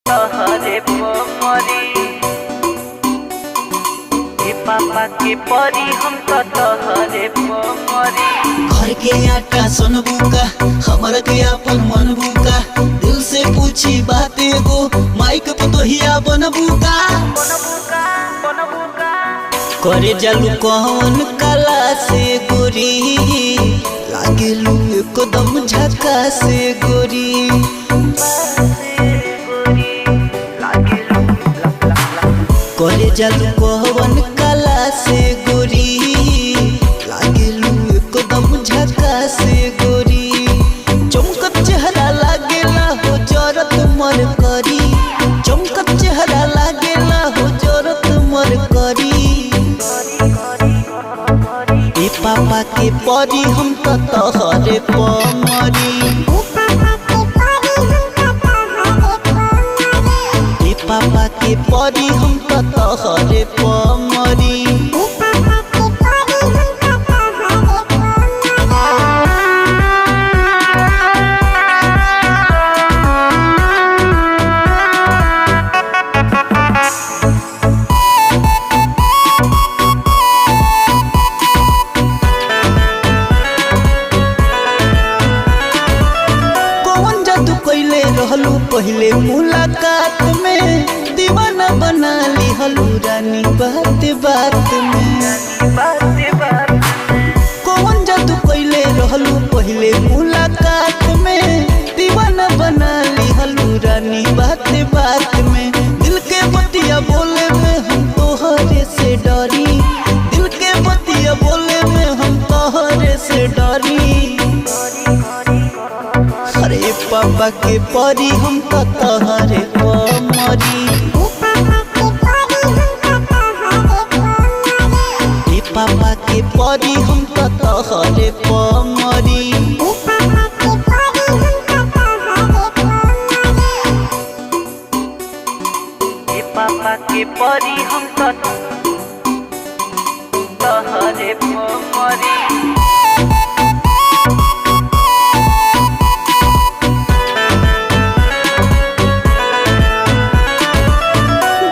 तहरे परी पापा के परी हम तो तहरे परी। घर के आटा सुनबू का हमारा के अपन मनबू का दिल से पूछी बात एगो माइक पे तो हिया बनबू का करे जालू कौन कला से गोरी लागे लू एकदम झका से गोरी करे जालू कौन कला से गोरी लागे लू एकदम झका से गोरी चमकत चेहरा लागेला हो जरत मर करी चमकत चेहरा लागेला हो जरत मर करी ए पापा के परी हम तो तहरे परी पापा के परी हम तो तहरे परी। कौन जादू कैले रहलू पहले मुलाकात में दीवाना बना ली हलू रानी बात बात में कौन जादू कैले रहलू पहले मुलाकात में दीवाना बना ली हलू रानी बात बात में दिल के बतिया बोले में हम तोहरे से डरी दिल के बतिया बोले में हम तोहरे से डरी अरे पापा के परी हम तो तहरे परी पापा के परी हम तो तहरे परी। पापा के परी हम तो तहरे परी।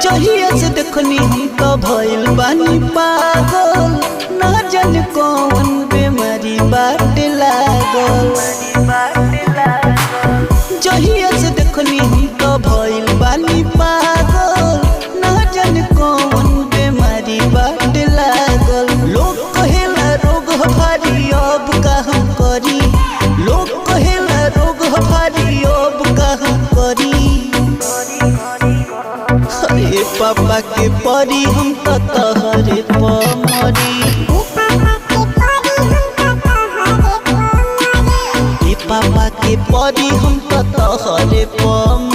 जहिया से देखनी हम तो भइल बानी पागल ना जान कौन बीमारी बाट लागल जहिया से देखनी हम तो भइल बानी पागल ना जान कौन बीमारी बाट लागल लोग कहेला रोग भारी अब का हम करी लोग कहेला रोग भारी अब का हम करी अरे पापा के परी हम तो तहरे परी पापा के परी हम तो तहरे परी।